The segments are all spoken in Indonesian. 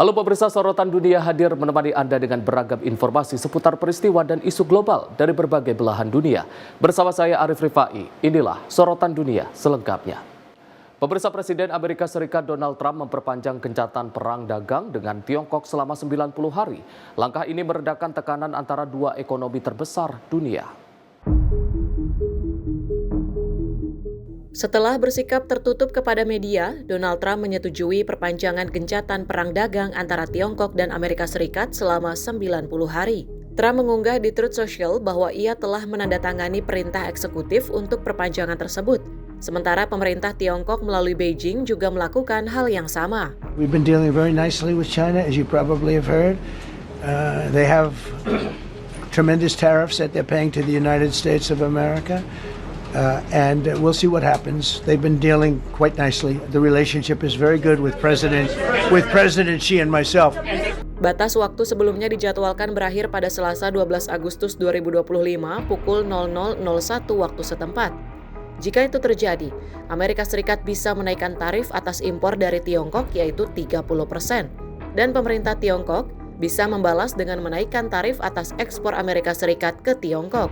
Halo pemirsa, sorotan dunia hadir menemani Anda dengan beragam informasi seputar peristiwa dan isu global dari berbagai belahan dunia. Bersama saya Arif Rifai, inilah sorotan dunia selengkapnya. Pemirsa, Presiden Amerika Serikat Donald Trump memperpanjang gencatan perang dagang dengan Tiongkok selama 90 hari. Langkah ini meredakan tekanan antara dua ekonomi terbesar dunia. Setelah bersikap tertutup kepada media, Donald Trump menyetujui perpanjangan gencatan perang dagang antara Tiongkok dan Amerika Serikat selama 90 hari. Trump mengunggah di Truth Social bahwa ia telah menandatangani perintah eksekutif untuk perpanjangan tersebut. Sementara pemerintah Tiongkok melalui Beijing juga melakukan hal yang sama. We've been dealing very nicely with China, as you probably have heard. They have tremendous tariffs that they're paying to the United States of America. And we'll see what happens. They've been dealing quite nicely. The relationship is very good with President Xi and myself. Batas waktu sebelumnya dijadwalkan berakhir pada Selasa 12 Agustus 2025 pukul 00.01 waktu setempat. Jika itu terjadi, Amerika Serikat bisa menaikkan tarif atas impor dari Tiongkok yaitu 30%. Dan pemerintah Tiongkok bisa membalas dengan menaikkan tarif atas ekspor Amerika Serikat ke Tiongkok.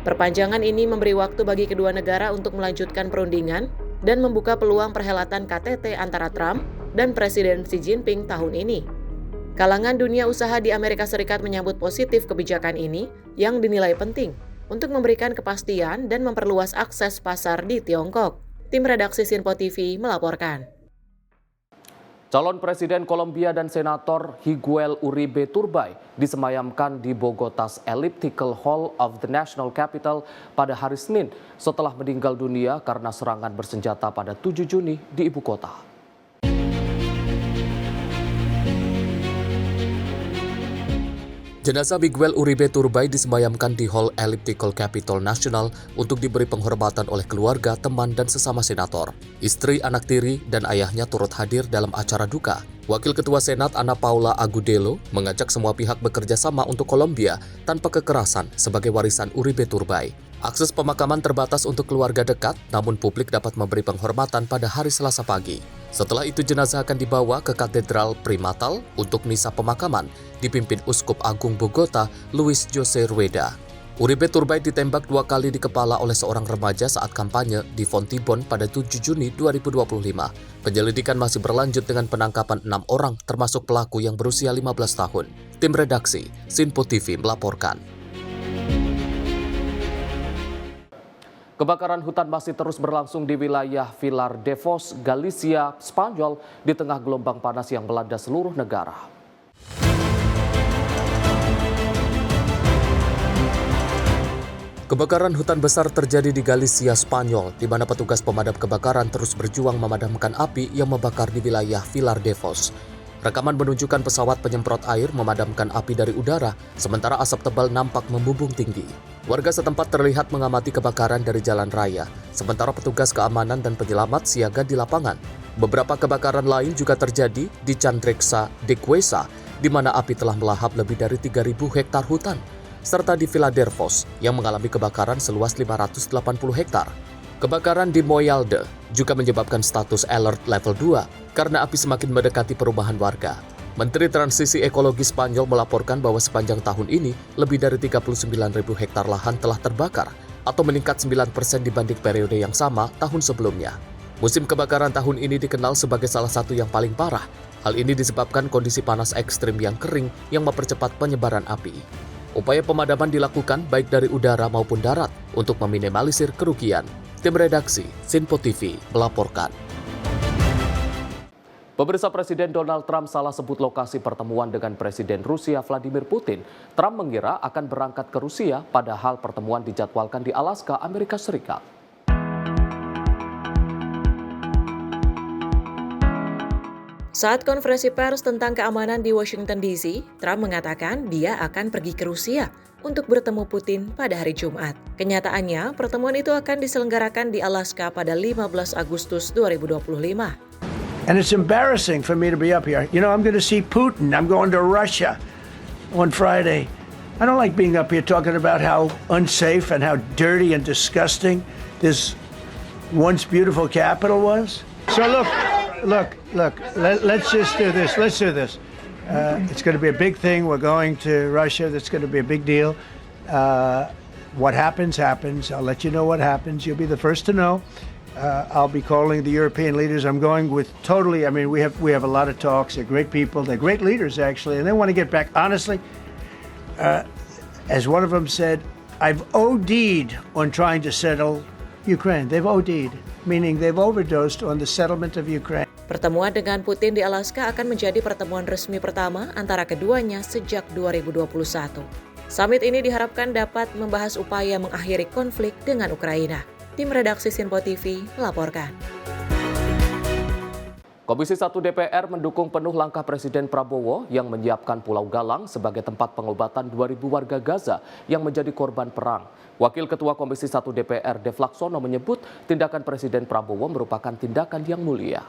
Perpanjangan ini memberi waktu bagi kedua negara untuk melanjutkan perundingan dan membuka peluang perhelatan KTT antara Trump dan Presiden Xi Jinping tahun ini. Kalangan dunia usaha di Amerika Serikat menyambut positif kebijakan ini yang dinilai penting untuk memberikan kepastian dan memperluas akses pasar di Tiongkok. Tim redaksi Sinpo TV melaporkan. Calon Presiden Kolombia dan Senator Miguel Uribe Turbay disemayamkan di Bogota's Elliptical Hall of the National Capital pada hari Senin setelah meninggal dunia karena serangan bersenjata pada 7 Juni di ibu kota. Jenazah Miguel Uribe Turbay disemayamkan di Hall Elliptical Capitol National untuk diberi penghormatan oleh keluarga, teman, dan sesama senator. Istri, anak tiri, dan ayahnya turut hadir dalam acara duka. Wakil Ketua Senat Ana Paula Agudelo mengajak semua pihak bekerja sama untuk Kolombia tanpa kekerasan sebagai warisan Uribe Turbay. Akses pemakaman terbatas untuk keluarga dekat, namun publik dapat memberi penghormatan pada hari Selasa pagi. Setelah itu jenazah akan dibawa ke Katedral Primatal untuk misa pemakaman, dipimpin Uskup Agung Bogota, Luis Jose Rueda. Uribe Turbay ditembak 2 kali di kepala oleh seorang remaja saat kampanye di Fontibon pada 7 Juni 2025. Penyelidikan masih berlanjut dengan penangkapan 6 orang termasuk pelaku yang berusia 15 tahun. Tim redaksi Sinpo TV melaporkan. Kebakaran hutan masih terus berlangsung di wilayah Vilar de Foz, Galicia, Spanyol di tengah gelombang panas yang melanda seluruh negara. Kebakaran hutan besar terjadi di Galicia, Spanyol, di mana petugas pemadam kebakaran terus berjuang memadamkan api yang membakar di wilayah Vilar de Foz. Rekaman menunjukkan pesawat penyemprot air memadamkan api dari udara, sementara asap tebal nampak membumbung tinggi. Warga setempat terlihat mengamati kebakaran dari jalan raya, sementara petugas keamanan dan penyelamat siaga di lapangan. Beberapa kebakaran lain juga terjadi di Chandrexa de Cuesa, di mana api telah melahap lebih dari 3.000 hektar hutan, serta di Villaderfos yang mengalami kebakaran seluas 580 hektar. Kebakaran di Moyalde juga menyebabkan status alert level 2 karena api semakin mendekati perumahan warga. Menteri Transisi Ekologi Spanyol melaporkan bahwa sepanjang tahun ini lebih dari 39.000 hektar lahan telah terbakar atau meningkat 9% dibanding periode yang sama tahun sebelumnya. Musim kebakaran tahun ini dikenal sebagai salah satu yang paling parah. Hal ini disebabkan kondisi panas ekstrim yang kering yang mempercepat penyebaran api. Upaya pemadaman dilakukan baik dari udara maupun darat untuk meminimalisir kerugian. Tim redaksi Sinpo TV melaporkan. Pemirsa, Presiden Donald Trump salah sebut lokasi pertemuan dengan Presiden Rusia Vladimir Putin. Trump mengira akan berangkat ke Rusia, padahal pertemuan dijadwalkan di Alaska, Amerika Serikat. Saat konferensi pers tentang keamanan di Washington DC, Trump mengatakan dia akan pergi ke Rusia untuk bertemu Putin pada hari Jumat. Kenyataannya, pertemuan itu akan diselenggarakan di Alaska pada 15 Agustus 2025. And it's embarrassing for me to be up here. You know, I'm going to see Putin. I'm going to Russia on Friday. I don't like being up here talking about how unsafe and how dirty and disgusting this once beautiful capital was. So look, let's just do this. Let's do this. It's going to be a big thing. We're going to Russia. That's going to be a big deal. What happens, happens. I'll let you know what happens. You'll be the first to know. I'll be calling the European leaders. I'm going with totally. I mean, we have a lot of talks. They're great people. They're great leaders, actually, and they want to get back. Honestly, as one of them said, I've OD'd on trying to settle Ukraine. They've OD'd, meaning they've overdosed on the settlement of Ukraine. Pertemuan dengan Putin di Alaska akan menjadi pertemuan resmi pertama antara keduanya sejak 2021. Summit ini diharapkan dapat membahas upaya mengakhiri konflik dengan Ukraina. Tim redaksi Sinpo TV melaporkan. Komisi 1 DPR mendukung penuh langkah Presiden Prabowo yang menyiapkan Pulau Galang sebagai tempat pengobatan 2.000 warga Gaza yang menjadi korban perang. Wakil Ketua Komisi 1 DPR Dev Laksono menyebut tindakan Presiden Prabowo merupakan tindakan yang mulia.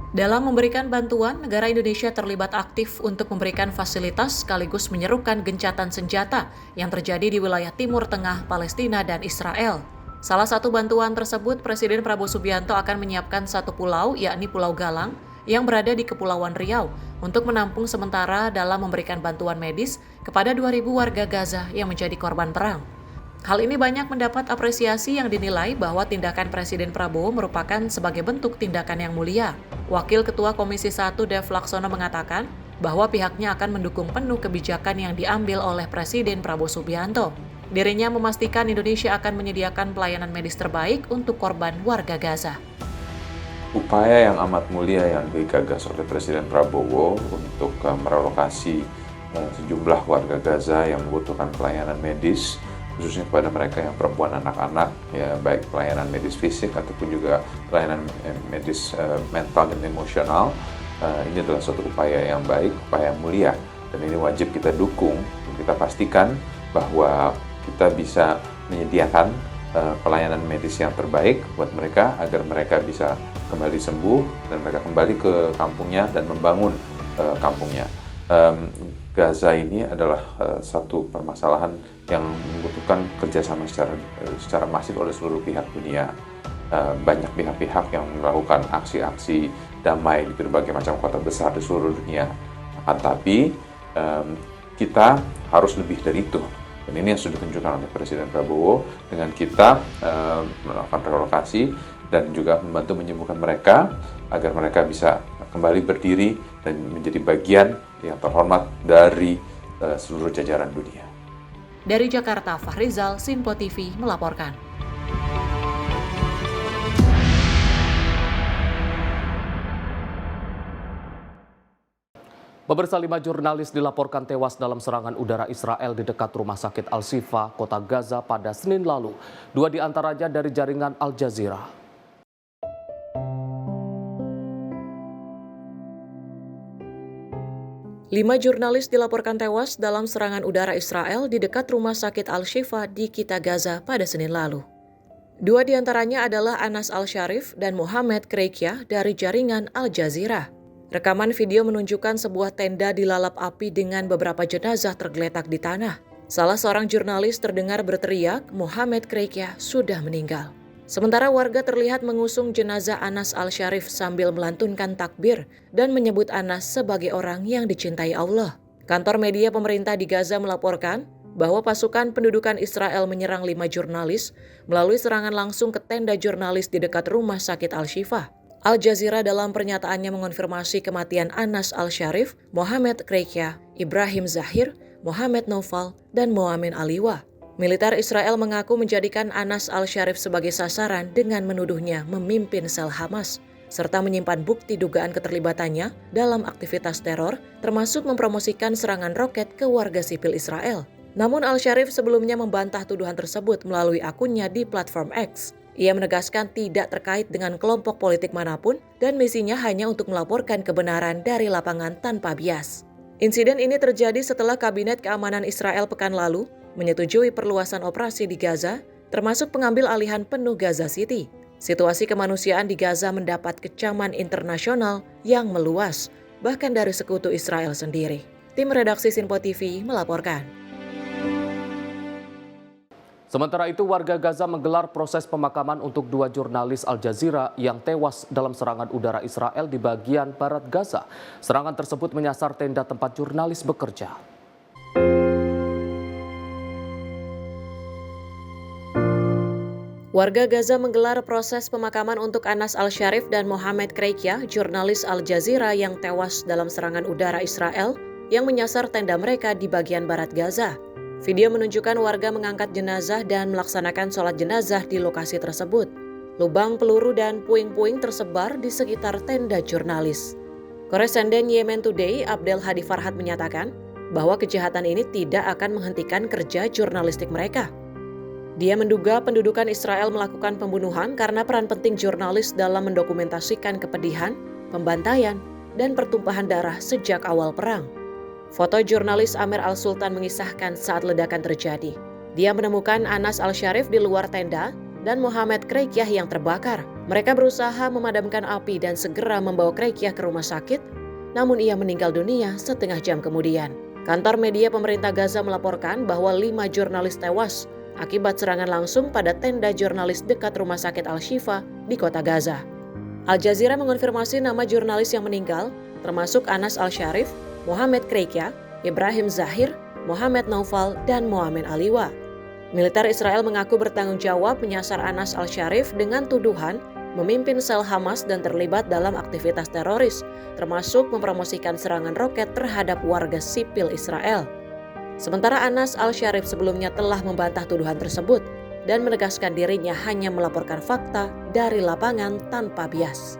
Dalam memberikan bantuan, negara Indonesia terlibat aktif untuk memberikan fasilitas sekaligus menyerukan gencatan senjata yang terjadi di wilayah Timur Tengah, Palestina, dan Israel. Salah satu bantuan tersebut, Presiden Prabowo Subianto akan menyiapkan satu pulau, yakni Pulau Galang, yang berada di Kepulauan Riau, untuk menampung sementara dalam memberikan bantuan medis kepada 2.000 warga Gaza yang menjadi korban perang. Hal ini banyak mendapat apresiasi yang dinilai bahwa tindakan Presiden Prabowo merupakan sebagai bentuk tindakan yang mulia. Wakil Ketua Komisi 1 Dev Laksono mengatakan bahwa pihaknya akan mendukung penuh kebijakan yang diambil oleh Presiden Prabowo Subianto. Dirinya memastikan Indonesia akan menyediakan pelayanan medis terbaik untuk korban warga Gaza. Upaya yang amat mulia yang digagas oleh Presiden Prabowo untuk merelokasi sejumlah warga Gaza yang membutuhkan pelayanan medis, khususnya kepada mereka yang perempuan, anak-anak, ya baik pelayanan medis fisik ataupun juga pelayanan medis mental dan emosional. Ini adalah suatu upaya yang baik, upaya yang mulia, dan ini wajib kita dukung. Kita pastikan bahwa kita bisa menyediakan pelayanan medis yang terbaik buat mereka agar mereka bisa kembali sembuh dan mereka kembali ke kampungnya dan membangun kampungnya. Gaza ini adalah satu permasalahan yang membutuhkan kerjasama secara masif oleh seluruh pihak dunia. Banyak pihak-pihak yang melakukan aksi-aksi damai di berbagai macam kota besar di seluruh dunia. Akan tapi kita harus lebih dari itu. Dan ini yang sudah ditunjukkan oleh Presiden Prabowo dengan kita melakukan relokasi dan juga membantu menyembuhkan mereka agar mereka bisa kembali berdiri dan menjadi bagian yang terhormat dari seluruh jajaran dunia. Dari Jakarta, Fahrizal, Sinpo TV melaporkan. Pemirsa, 5 jurnalis dilaporkan tewas dalam serangan udara Israel di dekat Rumah Sakit Al-Shifa, Kota Gaza pada Senin lalu. 2 diantaranya dari jaringan Al Jazeera. 5 jurnalis dilaporkan tewas dalam serangan udara Israel di dekat Rumah Sakit Al-Shifa di Kita Gaza pada Senin lalu. 2 diantaranya adalah Anas Al-Sharif dan Mohamed Kreikia dari jaringan Al Jazeera. Rekaman video menunjukkan sebuah tenda dilalap api dengan beberapa jenazah tergeletak di tanah. Salah seorang jurnalis terdengar berteriak, Mohamed Kreikia sudah meninggal. Sementara warga terlihat mengusung jenazah Anas Al-Sharif sambil melantunkan takbir dan menyebut Anas sebagai orang yang dicintai Allah. Kantor media pemerintah di Gaza melaporkan bahwa pasukan pendudukan Israel menyerang 5 jurnalis melalui serangan langsung ke tenda jurnalis di dekat Rumah Sakit Al-Shifa. Al Jazeera dalam pernyataannya mengonfirmasi kematian Anas Al-Sharif, Mohamed Kreikia, Ibrahim Zahir, Mohamed Naufal, dan Moamin Aliwa. Militer Israel mengaku menjadikan Anas Al-Sharif sebagai sasaran dengan menuduhnya memimpin sel Hamas, serta menyimpan bukti dugaan keterlibatannya dalam aktivitas teror, termasuk mempromosikan serangan roket ke warga sipil Israel. Namun Al-Sharif sebelumnya membantah tuduhan tersebut melalui akunnya di platform X. Ia menegaskan tidak terkait dengan kelompok politik manapun dan misinya hanya untuk melaporkan kebenaran dari lapangan tanpa bias. Insiden ini terjadi setelah Kabinet Keamanan Israel pekan lalu menyetujui perluasan operasi di Gaza, termasuk pengambil alihan penuh Gaza City. Situasi kemanusiaan di Gaza mendapat kecaman internasional yang meluas, bahkan dari sekutu Israel sendiri. Tim redaksi Sinpo TV melaporkan. Sementara itu, warga Gaza menggelar proses pemakaman untuk 2 jurnalis Al Jazeera yang tewas dalam serangan udara Israel di bagian barat Gaza. Serangan tersebut menyasar tenda tempat jurnalis bekerja. Warga Gaza menggelar proses pemakaman untuk Anas Al-Sharif dan Mohamed Kreikia, jurnalis Al Jazeera yang tewas dalam serangan udara Israel yang menyasar tenda mereka di bagian barat Gaza. Video menunjukkan warga mengangkat jenazah dan melaksanakan sholat jenazah di lokasi tersebut. Lubang peluru dan puing-puing tersebar di sekitar tenda jurnalis. Koresponden Yemen Today, Abdel Hadi Farhat menyatakan bahwa kejahatan ini tidak akan menghentikan kerja jurnalistik mereka. Dia menduga pendudukan Israel melakukan pembunuhan karena peran penting jurnalis dalam mendokumentasikan kepedihan, pembantaian, dan pertumpahan darah sejak awal perang. Foto jurnalis Amer Al-Sultan mengisahkan saat ledakan terjadi. Dia menemukan Anas Al-Sharif di luar tenda dan Mohamed Kreikia yang terbakar. Mereka berusaha memadamkan api dan segera membawa Kreikia ke rumah sakit, namun ia meninggal dunia setengah jam kemudian. Kantor media pemerintah Gaza melaporkan bahwa 5 jurnalis tewas akibat serangan langsung pada tenda jurnalis dekat rumah sakit Al-Shifa di kota Gaza. Al Jazeera mengonfirmasi nama jurnalis yang meninggal, termasuk Anas Al-Sharif, Mohamed Kreikia, Ibrahim Zahir, Mohamed Naufal, dan Mohamed Aliwa. Militer Israel mengaku bertanggung jawab menyasar Anas Al-Sharif dengan tuduhan memimpin sel Hamas dan terlibat dalam aktivitas teroris, termasuk mempromosikan serangan roket terhadap warga sipil Israel. Sementara Anas Al-Sharif sebelumnya telah membantah tuduhan tersebut dan menegaskan dirinya hanya melaporkan fakta dari lapangan tanpa bias.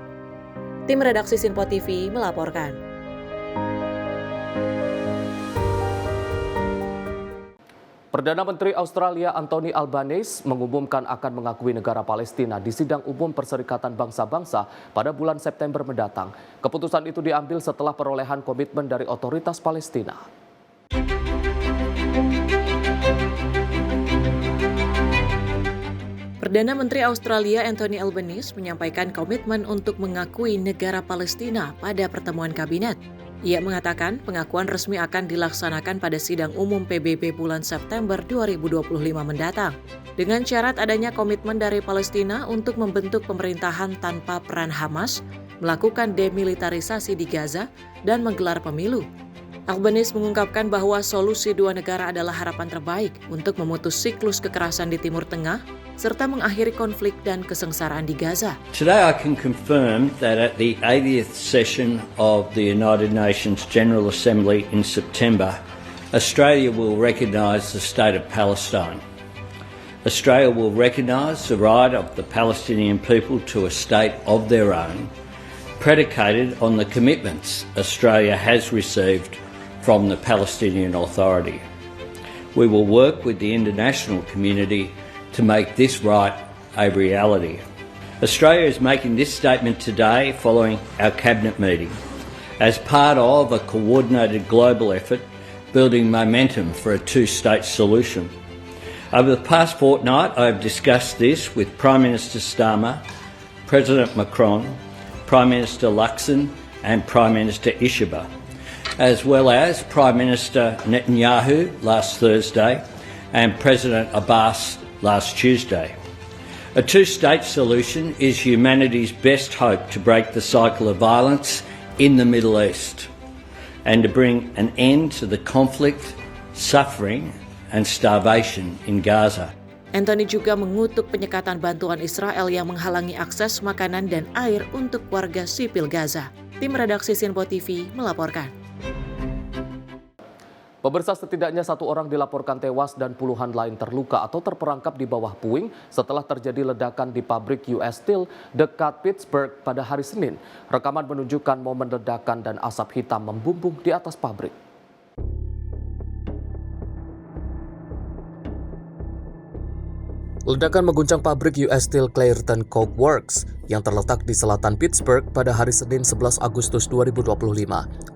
Tim redaksi Sinpo TV melaporkan. Perdana Menteri Australia Anthony Albanese mengumumkan akan mengakui negara Palestina di Sidang Umum Perserikatan Bangsa-Bangsa pada bulan September mendatang. Keputusan itu diambil setelah perolehan komitmen dari otoritas Palestina. Perdana Menteri Australia Anthony Albanese menyampaikan komitmen untuk mengakui negara Palestina pada pertemuan kabinet. Ia mengatakan pengakuan resmi akan dilaksanakan pada sidang umum PBB bulan September 2025 mendatang, dengan syarat adanya komitmen dari Palestina untuk membentuk pemerintahan tanpa peran Hamas, melakukan demilitarisasi di Gaza, dan menggelar pemilu. Albanese mengungkapkan bahwa solusi 2 negara adalah harapan terbaik untuk memutus siklus kekerasan di Timur Tengah, serta mengakhiri konflik dan kesengsaraan di Gaza. Today I can confirm that at the 80th session of the United Nations General Assembly in September, Australia will recognise the state of Palestine. Australia will recognise the right of the Palestinian people to a state of their own, predicated on the commitments Australia has received from the Palestinian Authority. We will work with the international community to make this right a reality. Australia is making this statement today following our Cabinet meeting as part of a coordinated global effort building momentum for a 2-state solution. Over the past fortnight, I have discussed this with Prime Minister Starmer, President Macron, Prime Minister Luxon and Prime Minister Ishaba, as well as Prime Minister Netanyahu last Thursday and President Abbas last Tuesday. A 2-state solution is humanity's best hope to break the cycle of violence in the Middle East and to bring an end to the conflict, suffering and starvation in Gaza. Anthony juga mengutuk penyekatan bantuan Israel yang menghalangi akses makanan dan air untuk warga sipil Gaza. Tim redaksi Sinpo TV melaporkan. Pemirsa, setidaknya 1 orang dilaporkan tewas dan puluhan lain terluka atau terperangkap di bawah puing setelah terjadi ledakan di pabrik US Steel dekat Pittsburgh pada hari Senin. Rekaman menunjukkan momen ledakan dan asap hitam membumbung di atas pabrik. Ledakan mengguncang pabrik US Steel Clairton Coke Works yang terletak di selatan Pittsburgh pada hari Senin 11 Agustus 2025.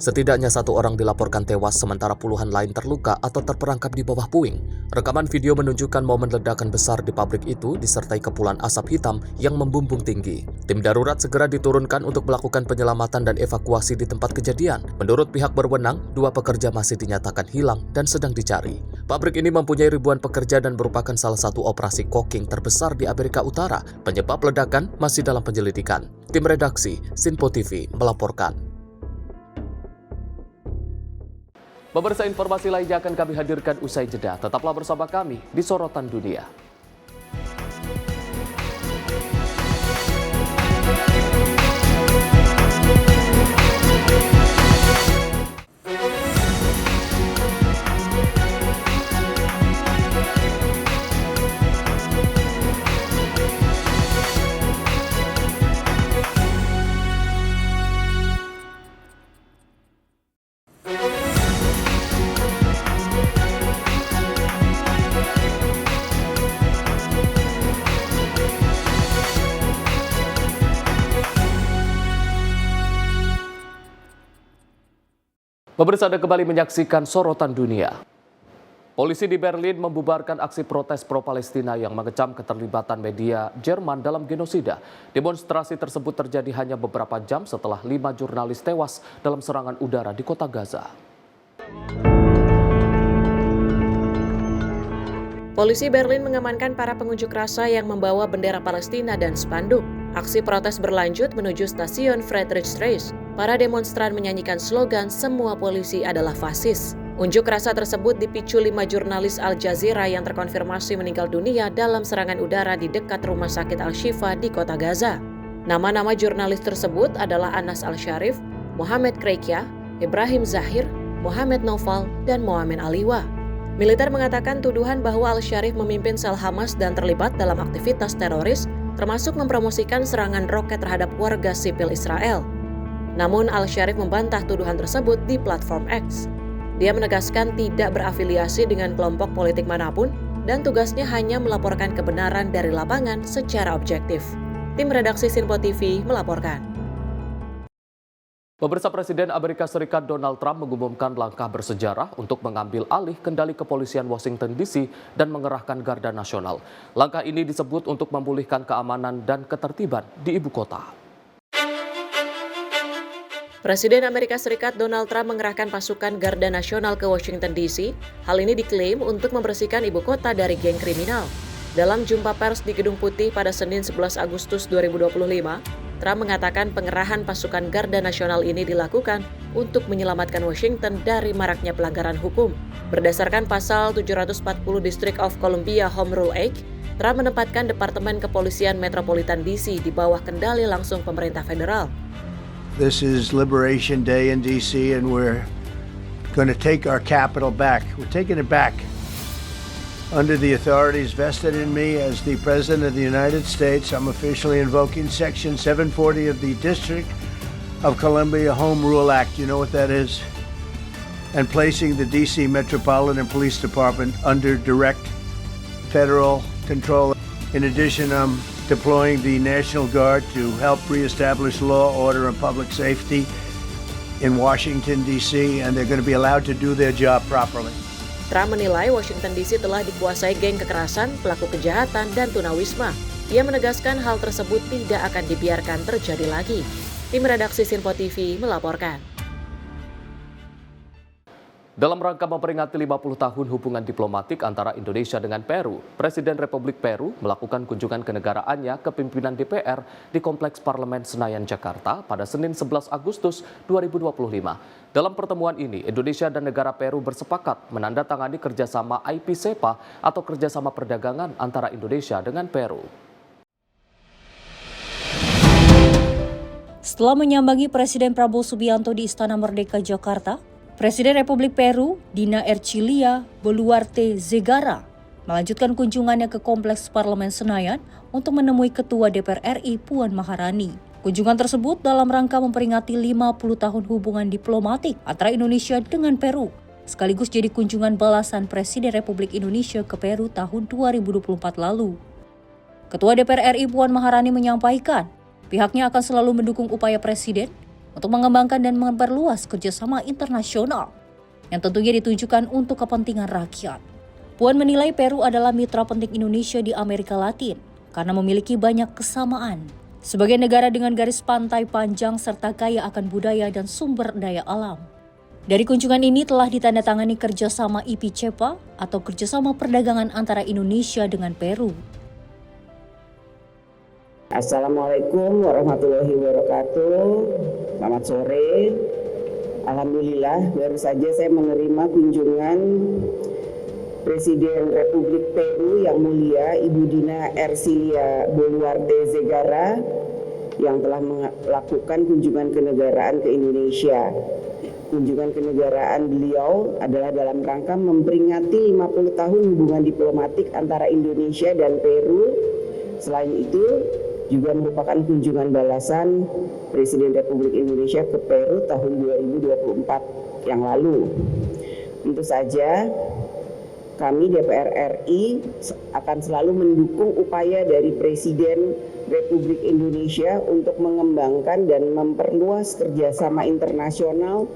Setidaknya 1 orang dilaporkan tewas sementara puluhan lain terluka atau terperangkap di bawah puing. Rekaman video menunjukkan momen ledakan besar di pabrik itu disertai kepulan asap hitam yang membumbung tinggi. Tim darurat segera diturunkan untuk melakukan penyelamatan dan evakuasi di tempat kejadian. Menurut pihak berwenang, 2 pekerja masih dinyatakan hilang dan sedang dicari. Pabrik ini mempunyai ribuan pekerja dan merupakan salah satu operasi coking terbesar di Amerika Utara. Penyebab ledakan masih dalam penyelidikan. Tim redaksi Sinpo TV melaporkan. Pemirsa, informasi lainnya akan kami hadirkan usai jeda. Tetaplah bersama kami di Sorotan Dunia. Pemirsa, Anda kembali menyaksikan Sorotan Dunia. Polisi di Berlin membubarkan aksi protes pro-Palestina yang mengecam keterlibatan media Jerman dalam genosida. Demonstrasi tersebut terjadi hanya beberapa jam setelah 5 jurnalis tewas dalam serangan udara di kota Gaza. Polisi Berlin mengamankan para pengunjuk rasa yang membawa bendera Palestina dan spanduk. Aksi protes berlanjut menuju stasiun Friedrichstraße. Para demonstran menyanyikan slogan "Semua polisi adalah fasis". Unjuk rasa tersebut dipicu 5 jurnalis Al Jazeera yang terkonfirmasi meninggal dunia dalam serangan udara di dekat rumah sakit Al-Shifa di kota Gaza. Nama-nama jurnalis tersebut adalah Anas Al-Sharif, Mohamed Kreikia, Ibrahim Zahir, Mohamed Noval, dan Mohamed Aliwa. Militer mengatakan tuduhan bahwa Al-Sharif memimpin sel Hamas dan terlibat dalam aktivitas teroris, termasuk mempromosikan serangan roket terhadap warga sipil Israel. Namun Al-Sharif membantah tuduhan tersebut di platform X. Dia menegaskan tidak berafiliasi dengan kelompok politik manapun dan tugasnya hanya melaporkan kebenaran dari lapangan secara objektif. Tim redaksi Sinpo TV melaporkan. Pemirsa, Presiden Amerika Serikat Donald Trump mengumumkan langkah bersejarah untuk mengambil alih kendali kepolisian Washington DC dan mengerahkan Garda Nasional. Langkah ini disebut untuk memulihkan keamanan dan ketertiban di ibu kota. Presiden Amerika Serikat Donald Trump mengerahkan pasukan Garda Nasional ke Washington DC. Hal ini diklaim untuk membersihkan ibu kota dari geng kriminal. Dalam jumpa pers di Gedung Putih pada Senin 11 Agustus 2025, Trump mengatakan pengerahan pasukan Garda Nasional ini dilakukan untuk menyelamatkan Washington dari maraknya pelanggaran hukum. Berdasarkan pasal 740 District of Columbia Home Rule Act, Trump menempatkan Departemen Kepolisian Metropolitan DC di bawah kendali langsung pemerintah federal. This is Liberation Day in D.C. and we're going to take our capital back. We're taking it back under the authorities vested in me as the President of the United States. I'm officially invoking Section 740 of the District of Columbia Home Rule Act. You know what that is? And placing the D.C. Metropolitan Police Department under direct federal control. In addition, I'm deploying the National Guard to help reestablish law, order, and public safety in Washington, D.C., and they're going to be allowed to do their job properly. Trump menilai Washington DC telah dikuasai geng kekerasan, pelaku kejahatan, dan tunawisma. Ia menegaskan hal tersebut tidak akan dibiarkan terjadi lagi. Tim redaksi Sinpo TV melaporkan. Dalam rangka memperingati 50 tahun hubungan diplomatik antara Indonesia dengan Peru, Presiden Republik Peru melakukan kunjungan kenegaraannya ke pimpinan DPR di Kompleks Parlemen Senayan, Jakarta pada Senin 11 Agustus 2025. Dalam pertemuan ini, Indonesia dan negara Peru bersepakat menandatangani kerjasama IP-SEPA atau kerjasama perdagangan antara Indonesia dengan Peru. Setelah menyambangi Presiden Prabowo Subianto di Istana Merdeka, Jakarta, Presiden Republik Peru, Dina Ercilia Boluarte Zegara, melanjutkan kunjungannya ke Kompleks Parlemen Senayan untuk menemui Ketua DPR RI Puan Maharani. Kunjungan tersebut dalam rangka memperingati 50 tahun hubungan diplomatik antara Indonesia dengan Peru, sekaligus jadi kunjungan balasan Presiden Republik Indonesia ke Peru tahun 2024 lalu. Ketua DPR RI Puan Maharani menyampaikan, pihaknya akan selalu mendukung upaya Presiden untuk mengembangkan dan memperluas kerjasama internasional yang tentunya ditujukan untuk kepentingan rakyat. Puan menilai Peru adalah mitra penting Indonesia di Amerika Latin karena memiliki banyak kesamaan. Sebagai negara dengan garis pantai panjang serta kaya akan budaya dan sumber daya alam, Dari kunjungan ini telah ditandatangani kerjasama IP-CEPA atau kerjasama perdagangan antara Indonesia dengan Peru. Assalamualaikum warahmatullahi wabarakatuh. Selamat sore. Alhamdulillah, baru saja saya menerima kunjungan Presiden Republik Peru yang mulia Ibu Dina Ercilia Boluarte Zegarra yang telah melakukan kunjungan kenegaraan ke Indonesia. Kunjungan kenegaraan beliau adalah dalam rangka memperingati 50 tahun hubungan diplomatik antara Indonesia dan Peru. Selain itu, juga merupakan kunjungan balasan Presiden Republik Indonesia ke Peru tahun 2024 yang lalu. Tentu saja kami DPR RI akan selalu mendukung upaya dari Presiden Republik Indonesia untuk mengembangkan dan memperluas kerjasama internasional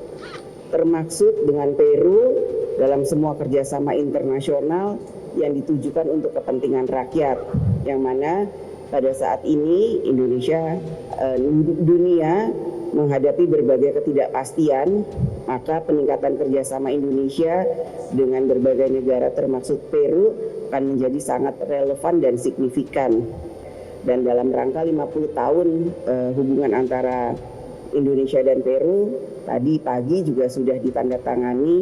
termaksud dengan Peru dalam semua kerjasama internasional yang ditujukan untuk kepentingan rakyat, yang mana pada saat ini dunia menghadapi berbagai ketidakpastian, maka peningkatan kerjasama Indonesia dengan berbagai negara termasuk Peru akan menjadi sangat relevan dan signifikan. Dan dalam rangka 50 tahun hubungan antara Indonesia dan Peru, tadi pagi juga sudah ditandatangani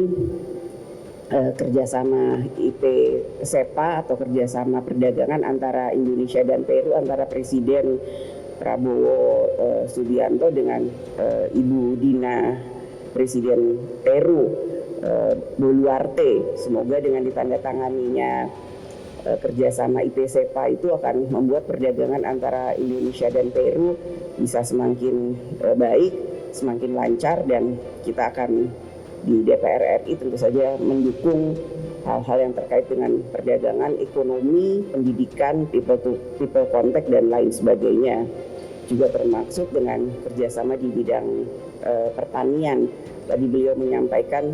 kerjasama IP-CEPA atau kerjasama perdagangan antara Indonesia dan Peru, antara Presiden Prabowo Subianto dengan Ibu Dina Presiden Peru Boluarte. Semoga dengan ditandatanganinya kerjasama IP-CEPA itu akan membuat perdagangan antara Indonesia dan Peru bisa semakin baik, semakin lancar, dan kita akan di DPR RI tentu saja mendukung hal-hal yang terkait dengan perdagangan, ekonomi, pendidikan, people to people contact, dan lain sebagainya. Juga termasuk dengan kerjasama di bidang pertanian. Tadi beliau menyampaikan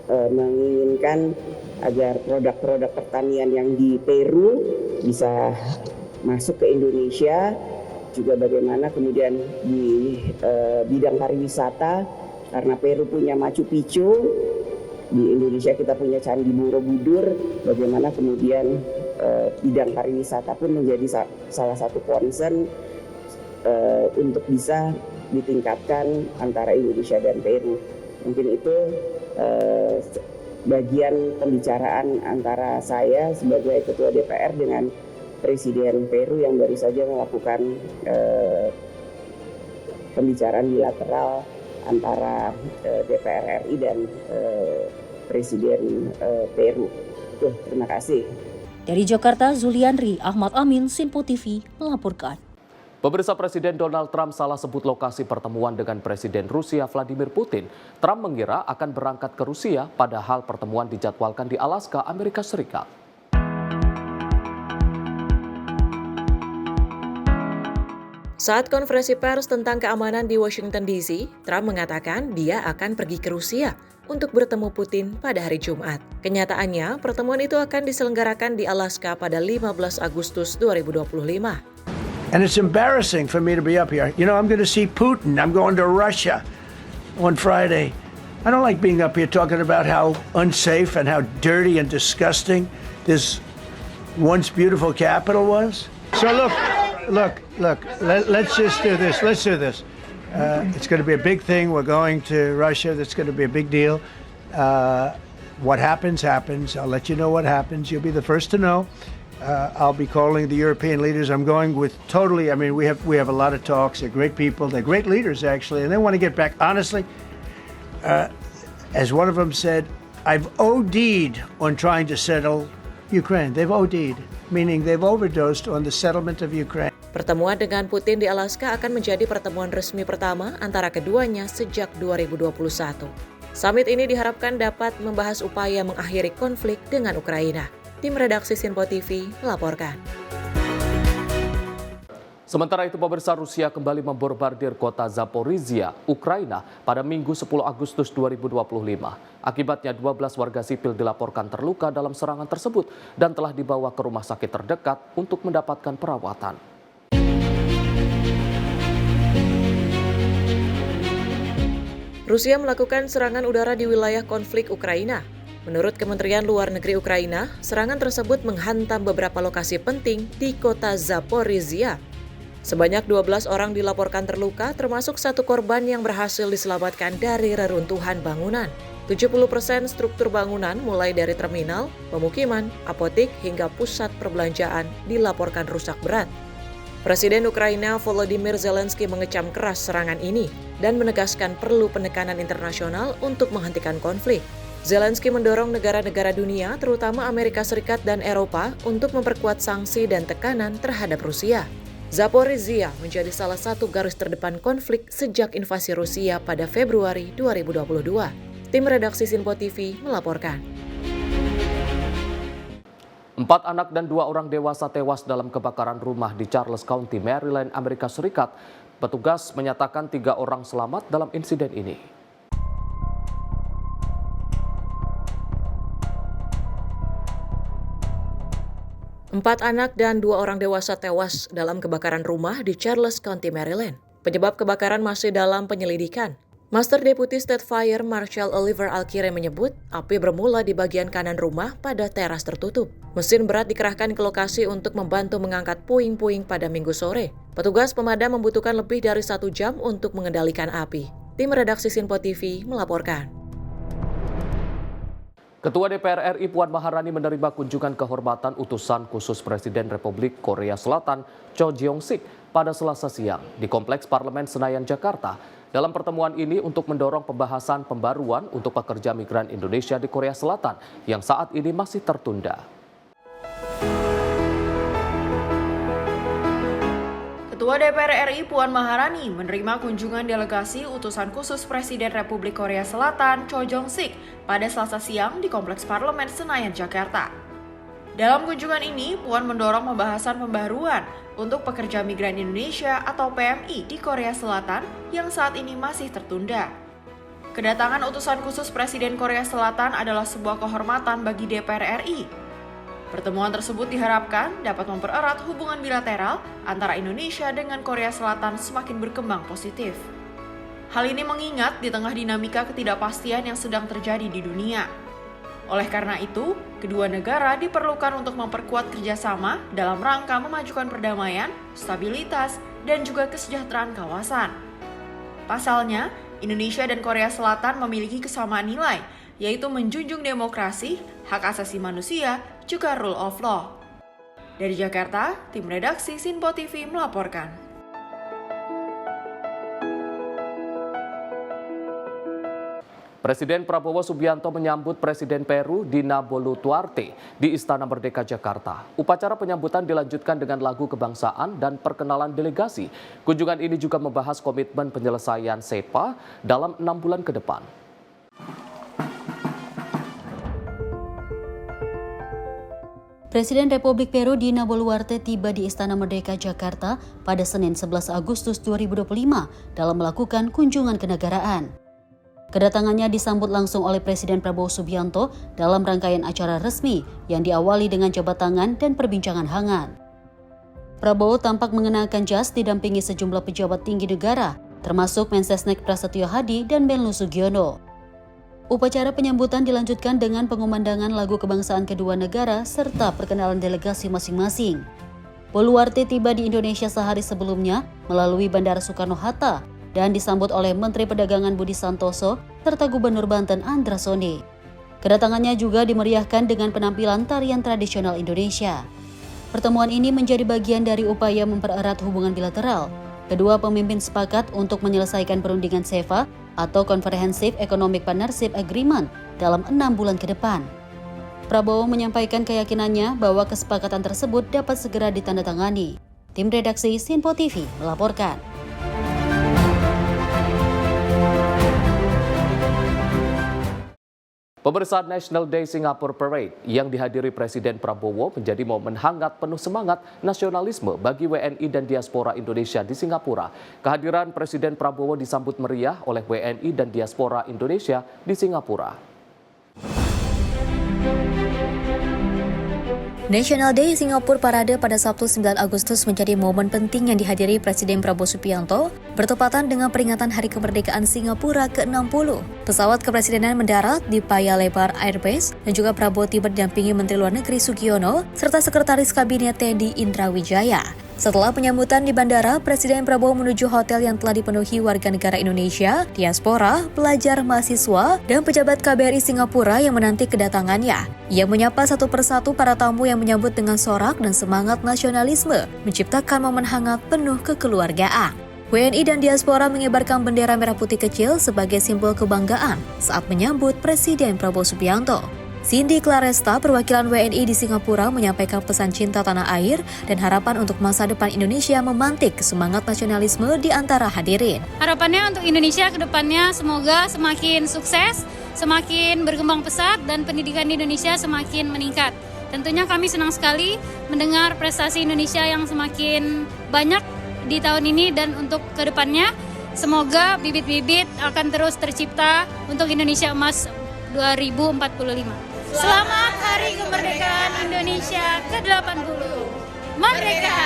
menginginkan agar produk-produk pertanian yang di Peru bisa masuk ke Indonesia. Juga bagaimana kemudian di bidang pariwisata, karena Peru punya Machu Picchu, di Indonesia kita punya Candi Borobudur, bagaimana kemudian bidang pariwisata pun menjadi salah satu concern untuk bisa ditingkatkan antara Indonesia dan Peru. Mungkin itu bagian pembicaraan antara saya sebagai Ketua DPR dengan Presiden Peru yang baru saja melakukan pembicaraan bilateral antara DPR RI dan Presiden Peru. Terima kasih. Dari Jakarta, Zuliandri Ahmad Amin, Sinpo TV melaporkan. Pemirsa, Presiden Donald Trump salah sebut lokasi pertemuan dengan Presiden Rusia Vladimir Putin. Trump mengira akan berangkat ke Rusia, padahal pertemuan dijadwalkan di Alaska, Amerika Serikat. Saat konferensi pers tentang keamanan di Washington DC, Trump mengatakan dia akan pergi ke Rusia untuk bertemu Putin pada hari Jumat. Kenyataannya, pertemuan itu akan diselenggarakan di Alaska pada 15 Agustus 2025. And it's embarrassing for me to be up here. You know, I'm going to see Putin. I'm going to Russia on Friday. I don't like being up here talking about how unsafe and how dirty and disgusting this once beautiful capital was. So look. Let's just do this. Let's do this. It's going to be a big thing. We're going to Russia. That's going to be a big deal. What happens, happens. I'll let you know what happens. You'll be the first to know. I'll be calling the European leaders. I'm going with totally. I mean, we have a lot of talks. They're great people. They're great leaders, actually, and they want to get back. Honestly, as one of them said, I've OD'd on trying to settle Ukraine. They've OD'd, meaning they've overdosed on the settlement of Ukraine. Pertemuan dengan Putin di Alaska akan menjadi pertemuan resmi pertama antara keduanya sejak 2021. Summit ini diharapkan dapat membahas upaya mengakhiri konflik dengan Ukraina. Tim redaksi Sinpo TV melaporkan. Sementara itu, pemirsa, Rusia kembali membombardir kota Zaporizhia, Ukraina pada Minggu 10 Agustus 2025. Akibatnya 12 warga sipil dilaporkan terluka dalam serangan tersebut dan telah dibawa ke rumah sakit terdekat untuk mendapatkan perawatan. Rusia melakukan serangan udara di wilayah konflik Ukraina. Menurut Kementerian Luar Negeri Ukraina, serangan tersebut menghantam beberapa lokasi penting di kota Zaporizhia. Sebanyak 12 orang dilaporkan terluka, termasuk satu korban yang berhasil diselamatkan dari reruntuhan bangunan. 70% struktur bangunan mulai dari terminal, pemukiman, apotik, hingga pusat perbelanjaan dilaporkan rusak berat. Presiden Ukraina Volodymyr Zelensky mengecam keras serangan ini dan menegaskan perlu penekanan internasional untuk menghentikan konflik. Zelensky mendorong negara-negara dunia, terutama Amerika Serikat dan Eropa, untuk memperkuat sanksi dan tekanan terhadap Rusia. Zaporizhia menjadi salah satu garis terdepan konflik sejak invasi Rusia pada Februari 2022. Tim redaksi Sinpo TV melaporkan. 4 anak dan 2 orang dewasa tewas dalam kebakaran rumah di Charles County, Maryland, Amerika Serikat. Petugas menyatakan 3 orang selamat dalam insiden ini. Empat anak dan 2 orang dewasa tewas dalam kebakaran rumah di Charles County, Maryland. Penyebab kebakaran masih dalam penyelidikan. Master Deputy State Fire Marshal Oliver Alkire menyebut api bermula di bagian kanan rumah pada teras tertutup. Mesin berat dikerahkan ke lokasi untuk membantu mengangkat puing-puing pada Minggu sore. Petugas pemadam membutuhkan lebih dari 1 jam untuk mengendalikan api. Tim redaksi Sinpo TV melaporkan. Ketua DPR RI Puan Maharani menerima kunjungan kehormatan utusan khusus Presiden Republik Korea Selatan Cho Jeong-sik pada Selasa siang di Kompleks Parlemen Senayan, Jakarta. Dalam pertemuan ini untuk mendorong pembahasan pembaruan untuk pekerja migran Indonesia di Korea Selatan yang saat ini masih tertunda. Ketua DPR RI Puan Maharani menerima kunjungan delegasi utusan khusus Presiden Republik Korea Selatan Cho Jeong-sik pada Selasa siang di Kompleks Parlemen Senayan, Jakarta. Dalam kunjungan ini, Puan mendorong pembahasan pembaruan untuk pekerja migran Indonesia atau PMI di Korea Selatan yang saat ini masih tertunda. Kedatangan utusan khusus Presiden Korea Selatan adalah sebuah kehormatan bagi DPR RI. Pertemuan tersebut diharapkan dapat mempererat hubungan bilateral antara Indonesia dengan Korea Selatan semakin berkembang positif. Hal ini mengingat di tengah dinamika ketidakpastian yang sedang terjadi di dunia. Oleh karena itu, kedua negara diperlukan untuk memperkuat kerjasama dalam rangka memajukan perdamaian, stabilitas, dan juga kesejahteraan kawasan. Pasalnya, Indonesia dan Korea Selatan memiliki kesamaan nilai, yaitu menjunjung demokrasi, hak asasi manusia, juga rule of law. Dari Jakarta, tim redaksi Sinpo TV melaporkan. Presiden Prabowo Subianto menyambut Presiden Peru Dina Boluarte di Istana Merdeka Jakarta. Upacara penyambutan dilanjutkan dengan lagu kebangsaan dan perkenalan delegasi. Kunjungan ini juga membahas komitmen penyelesaian SEPA dalam 6 bulan ke depan. Presiden Republik Peru Dina Boluarte tiba di Istana Merdeka Jakarta pada Senin 11 Agustus 2025 dalam melakukan kunjungan kenegaraan. Kedatangannya disambut langsung oleh Presiden Prabowo Subianto dalam rangkaian acara resmi yang diawali dengan jabat tangan dan perbincangan hangat. Prabowo tampak mengenakan jas didampingi sejumlah pejabat tinggi negara, termasuk Mensesnek Prasetyo Hadi dan Menlu Sugiono. Upacara penyambutan dilanjutkan dengan pengumandangan lagu kebangsaan kedua negara serta perkenalan delegasi masing-masing. Boluarte tiba di Indonesia sehari sebelumnya melalui Bandara Soekarno-Hatta dan disambut oleh Menteri Perdagangan Budi Santoso serta Gubernur Banten Andra Soni. Kedatangannya juga dimeriahkan dengan penampilan tarian tradisional Indonesia. Pertemuan ini menjadi bagian dari upaya mempererat hubungan bilateral. Kedua pemimpin sepakat untuk menyelesaikan perundingan SEPA atau Comprehensive Economic Partnership Agreement dalam 6 bulan ke depan. Prabowo menyampaikan keyakinannya bahwa kesepakatan tersebut dapat segera ditandatangani. Tim redaksi Sinpo TV melaporkan. Pemeriksaan National Day Singapore Parade yang dihadiri Presiden Prabowo menjadi momen hangat penuh semangat nasionalisme bagi WNI dan diaspora Indonesia di Singapura. Kehadiran Presiden Prabowo disambut meriah oleh WNI dan diaspora Indonesia di Singapura. National Day Singapura Parade pada Sabtu 9 Agustus menjadi momen penting yang dihadiri Presiden Prabowo Subianto bertepatan dengan peringatan Hari Kemerdekaan Singapura ke-60. Pesawat kepresidenan mendarat di Paya Lebar Airbase dan juga Prabowo tiba didampingi Menteri Luar Negeri Sugiono serta Sekretaris Kabinet Teddy Indra Wijaya. Setelah penyambutan di bandara, Presiden Prabowo menuju hotel yang telah dipenuhi warga negara Indonesia, diaspora, pelajar, mahasiswa, dan pejabat KBRI Singapura yang menanti kedatangannya. Ia menyapa satu persatu para tamu yang menyambut dengan sorak dan semangat nasionalisme, menciptakan momen hangat penuh kekeluargaan. WNI dan diaspora mengibarkan bendera merah putih kecil sebagai simbol kebanggaan saat menyambut Presiden Prabowo Subianto. Cindy Claresta, perwakilan WNI di Singapura, menyampaikan pesan cinta tanah air dan harapan untuk masa depan Indonesia memantik semangat nasionalisme di antara hadirin. Harapannya untuk Indonesia ke depannya semoga semakin sukses, semakin berkembang pesat, dan pendidikan di Indonesia semakin meningkat. Tentunya kami senang sekali mendengar prestasi Indonesia yang semakin banyak di tahun ini, dan untuk ke depannya semoga bibit-bibit akan terus tercipta untuk Indonesia Emas 2045. Selamat Hari Kemerdekaan Indonesia ke-80. Merdeka!